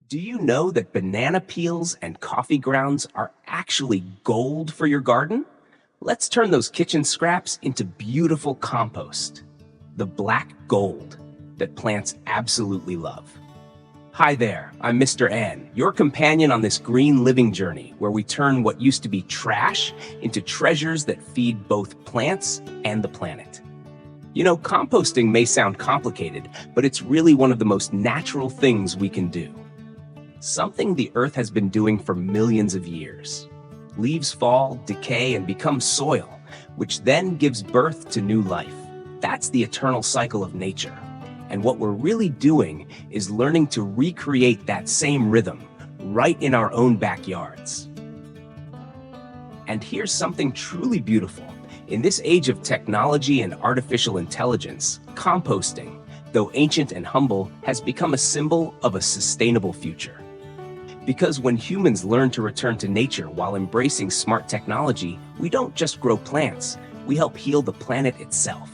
Do you know that banana peels and coffee grounds are actually gold for your garden? Let's turn those kitchen scraps into beautiful compost, the black gold that plants absolutely love. Hi there, I'm Mr. N, your companion on this green living journey where we turn what used to be trash into treasures that feed both plants and the planet. You know, composting may sound complicated, but it's really one of the most natural things we can do. Something the earth has been doing for millions of years. Leaves fall, decay, and become soil, which then gives birth to new life. That's the eternal cycle of nature. And what we're really doing is learning to recreate that same rhythm right in our own backyards. And here's something truly beautiful. In this age of technology and artificial intelligence, composting, though ancient and humble, has become a symbol of a sustainable future. Because when humans learn to return to nature while embracing smart technology, we don't just grow plants, we help heal the planet itself.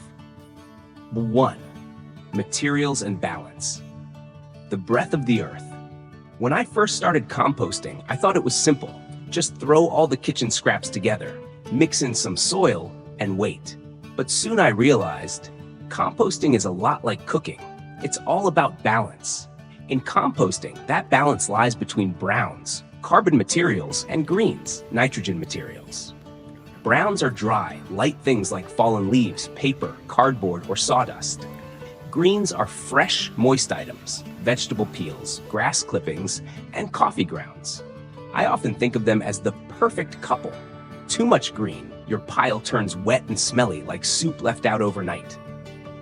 1. Materials and balance. The breath of the earth. When I first started composting, I thought it was simple. Just throw all the kitchen scraps together, mix in some soil, and wait. But soon I realized, composting is a lot like cooking. It's all about balance. In composting, that balance lies between browns, carbon materials, and greens, nitrogen materials. Browns are dry, light things like fallen leaves, paper, cardboard, or sawdust. Greens are fresh, moist items, vegetable peels, grass clippings, and coffee grounds. I often think of them as the perfect couple. Too much green, your pile turns wet and smelly like soup left out overnight.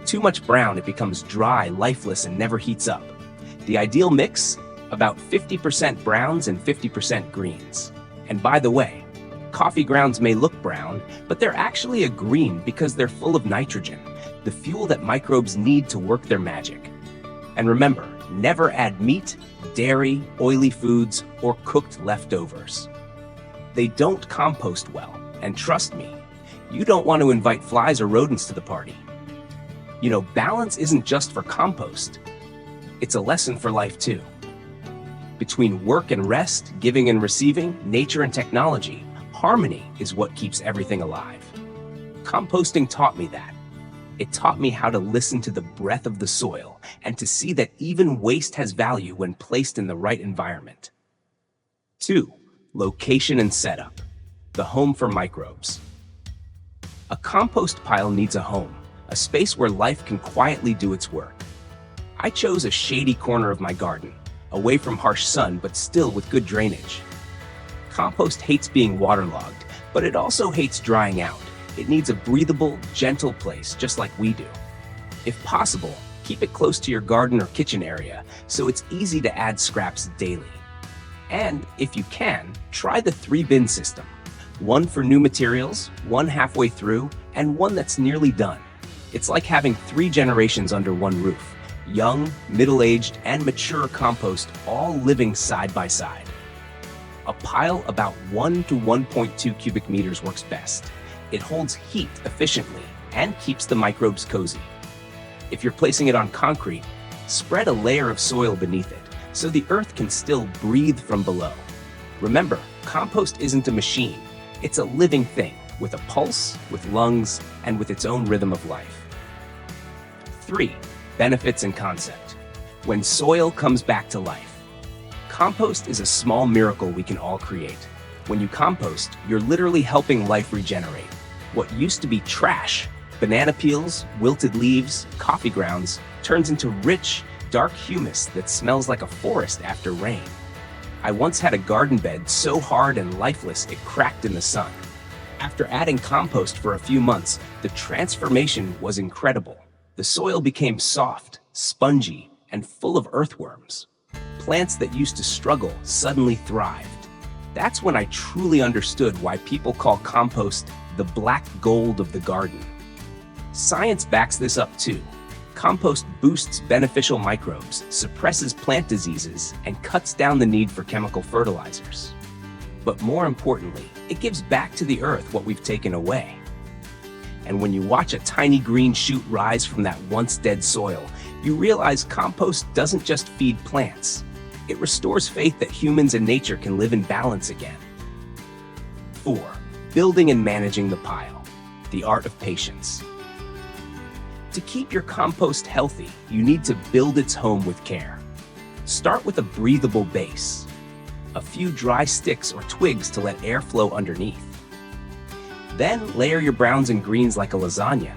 Too much brown, it becomes dry, lifeless, and never heats up. The ideal mix? About 50% browns and 50% greens. And by the way, coffee grounds may look brown, but they're actually a green because they're full of nitrogen, the fuel that microbes need to work their magic. And remember, never add meat, dairy, oily foods, or cooked leftovers. They don't compost well, and trust me, you don't want to invite flies or rodents to the party. You know, balance isn't just for compost. It's a lesson for life too. Between work and rest, giving and receiving, nature and technology, harmony is what keeps everything alive. Composting taught me that. It taught me how to listen to the breath of the soil and to see that even waste has value when placed in the right environment. 2. Location and setup. The home for microbes. A compost pile needs a home, a space where life can quietly do its work. I chose a shady corner of my garden, away from harsh sun but still with good drainage. Compost hates being waterlogged, but it also hates drying out. It needs a breathable, gentle place just like we do. If possible, keep it close to your garden or kitchen area so it's easy to add scraps daily. And if you can, try the 3-bin system. One for new materials, one halfway through, and one that's nearly done. It's like having 3 generations under one roof. Young, middle-aged, and mature compost all living side by side. A pile about 1 to 1.2 cubic meters works best. It holds heat efficiently and keeps the microbes cozy. If you're placing it on concrete, spread a layer of soil beneath it so the earth can still breathe from below. Remember, compost isn't a machine. It's a living thing with a pulse, with lungs, and with its own rhythm of life. 3. Benefits and concept. When soil comes back to life. Compost is a small miracle we can all create. When you compost, you're literally helping life regenerate. What used to be trash, banana peels, wilted leaves, coffee grounds, turns into rich, dark humus that smells like a forest after rain. I once had a garden bed so hard and lifeless it cracked in the sun. After adding compost for a few months, the transformation was incredible. The soil became soft, spongy, and full of earthworms. Plants that used to struggle suddenly thrived. That's when I truly understood why people call compost the black gold of the garden. Science backs this up too. Compost boosts beneficial microbes, suppresses plant diseases, and cuts down the need for chemical fertilizers. But more importantly, it gives back to the earth what we've taken away. And when you watch a tiny green shoot rise from that once dead soil, you realize compost doesn't just feed plants. It restores faith that humans and nature can live in balance again. 4. Building and managing the pile. The art of patience. To keep your compost healthy, you need to build its home with care. Start with a breathable base. A few dry sticks or twigs to let air flow underneath. Then layer your browns and greens like a lasagna.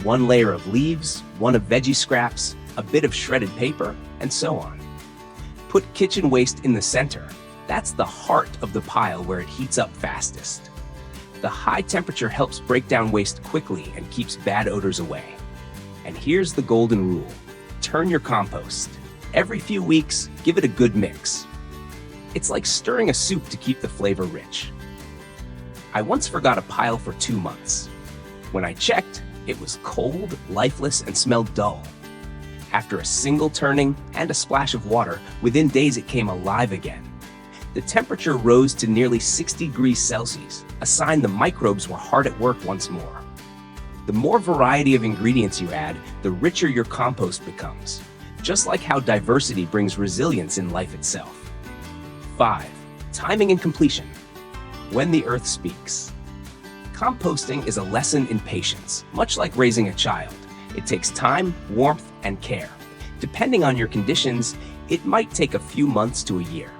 One layer of leaves, one of veggie scraps, a bit of shredded paper, and so on. Put kitchen waste in the center. That's the heart of the pile where it heats up fastest. The high temperature helps break down waste quickly and keeps bad odors away. And here's the golden rule. Turn your compost. Every few weeks, give it a good mix. It's like stirring a soup to keep the flavor rich. I once forgot a pile for 2 months. When I checked, it was cold, lifeless, and smelled dull. After a single turning and a splash of water, within days it came alive again. The temperature rose to nearly 60 degrees Celsius, a sign the microbes were hard at work once more. The more variety of ingredients you add, the richer your compost becomes, just like how diversity brings resilience in life itself. 5. Timing and completion. When the earth speaks. Composting is a lesson in patience, much like raising a child. It takes time, warmth, and care. Depending on your conditions, it might take a few months to a year.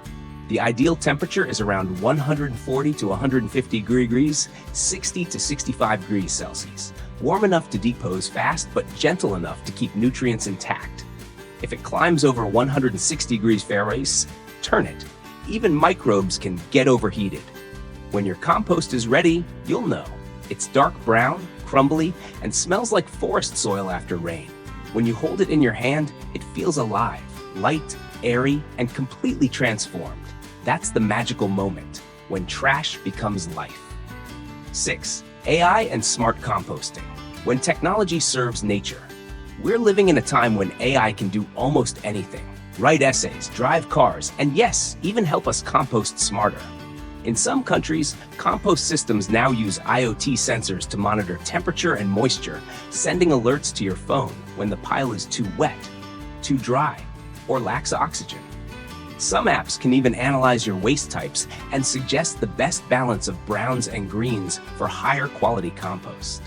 The ideal temperature is around 140 to 150 degrees, 60 to 65 degrees Celsius. Warm enough to decompose fast, but gentle enough to keep nutrients intact. If it climbs over 160 degrees Fahrenheit, turn it. Even microbes can get overheated. When your compost is ready, you'll know. It's dark brown, crumbly, and smells like forest soil after rain. When you hold it in your hand, it feels alive, light, airy, and completely transformed. That's the magical moment, when trash becomes life. 6. AI and smart composting. When technology serves nature. We're living in a time when AI can do almost anything. Write essays, drive cars, and yes, even help us compost smarter. In some countries, compost systems now use IoT sensors to monitor temperature and moisture, sending alerts to your phone when the pile is too wet, too dry, or lacks oxygen. Some apps can even analyze your waste types and suggest the best balance of browns and greens for higher quality compost.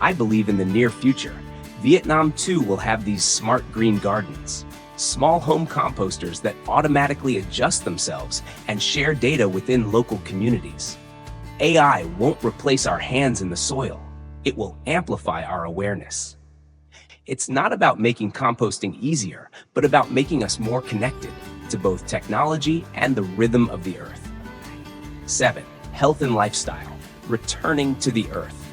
I believe in the near future, Vietnam too will have these smart green gardens. Small home composters that automatically adjust themselves and share data within local communities. AI won't replace our hands in the soil. It will amplify our awareness. It's not about making composting easier, but about making us more connected to both technology and the rhythm of the earth. 7. Health and lifestyle. Returning to the earth.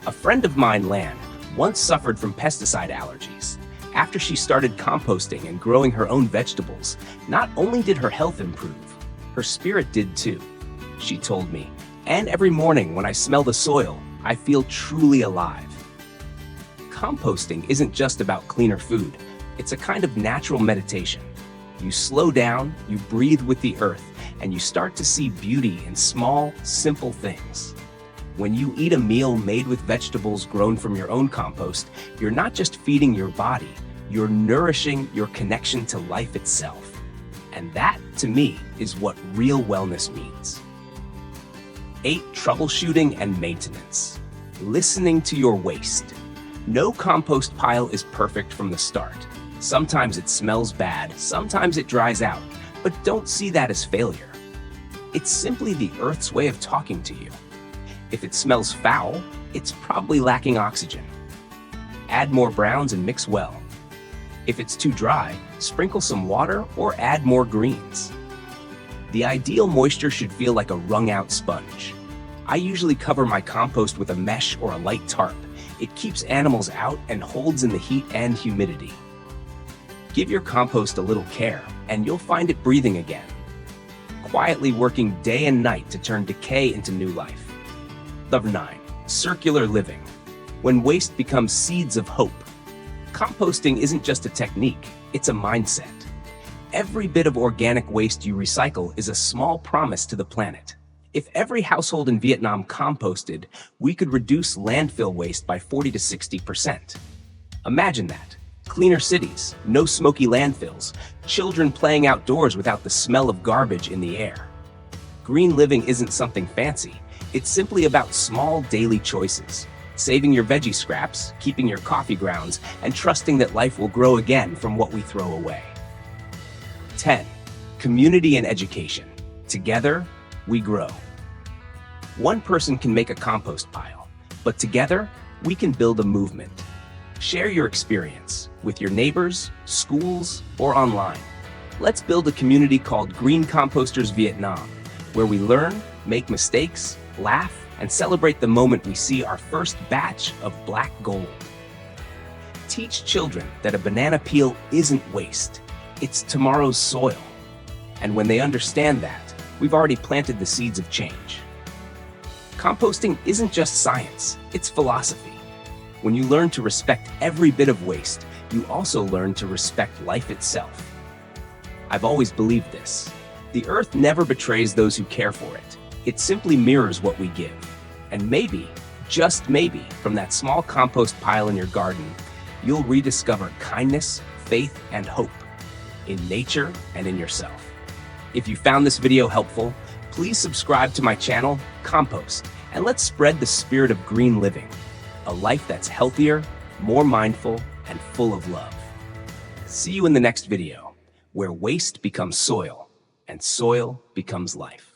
A friend of mine, Lan, once suffered from pesticide allergies. After she started composting and growing her own vegetables, not only did her health improve, her spirit did too. She told me, and every morning when I smell the soil, I feel truly alive. Composting isn't just about cleaner food, it's a kind of natural meditation. You slow down, you breathe with the earth, and you start to see beauty in small, simple things. When you eat a meal made with vegetables grown from your own compost, you're not just feeding your body, you're nourishing your connection to life itself. And that, to me, is what real wellness means. 8. Troubleshooting and maintenance. Listening to your waste. No compost pile is perfect from the start. Sometimes it smells bad, sometimes it dries out, but don't see that as failure. It's simply the Earth's way of talking to you. If it smells foul, it's probably lacking oxygen. Add more browns and mix well. If it's too dry, sprinkle some water or add more greens. The ideal moisture should feel like a wrung-out sponge. I usually cover my compost with a mesh or a light tarp. It keeps animals out and holds in the heat and humidity. Give your compost a little care, and you'll find it breathing again, quietly working day and night to turn decay into new life. Number 9. Circular living. When waste becomes seeds of hope. Composting isn't just a technique, it's a mindset. Every bit of organic waste you recycle is a small promise to the planet. If every household in Vietnam composted, we could reduce landfill waste by 40 to 60%. Imagine that. Cleaner cities, no smoky landfills, children playing outdoors without the smell of garbage in the air. Green living isn't something fancy. It's simply about small daily choices. Saving your veggie scraps, keeping your coffee grounds, and trusting that life will grow again from what we throw away. 10. Community and education. Together, we grow. One person can make a compost pile, but together, we can build a movement. Share your experience with your neighbors, schools, or online. Let's build a community called Green Composters Vietnam, where we learn, make mistakes, laugh, and celebrate the moment we see our first batch of black gold. Teach children that a banana peel isn't waste. It's tomorrow's soil. And when they understand that, we've already planted the seeds of change. Composting isn't just science, it's philosophy. When you learn to respect every bit of waste, you also learn to respect life itself. I've always believed this. The earth never betrays those who care for it. It simply mirrors what we give. And maybe, just maybe, from that small compost pile in your garden, you'll rediscover kindness, faith, and hope in nature and in yourself. If you found this video helpful, please subscribe to my channel, Compost, and let's spread the spirit of green living, a life that's healthier, more mindful, and full of love. See you in the next video, where waste becomes soil, and soil becomes life.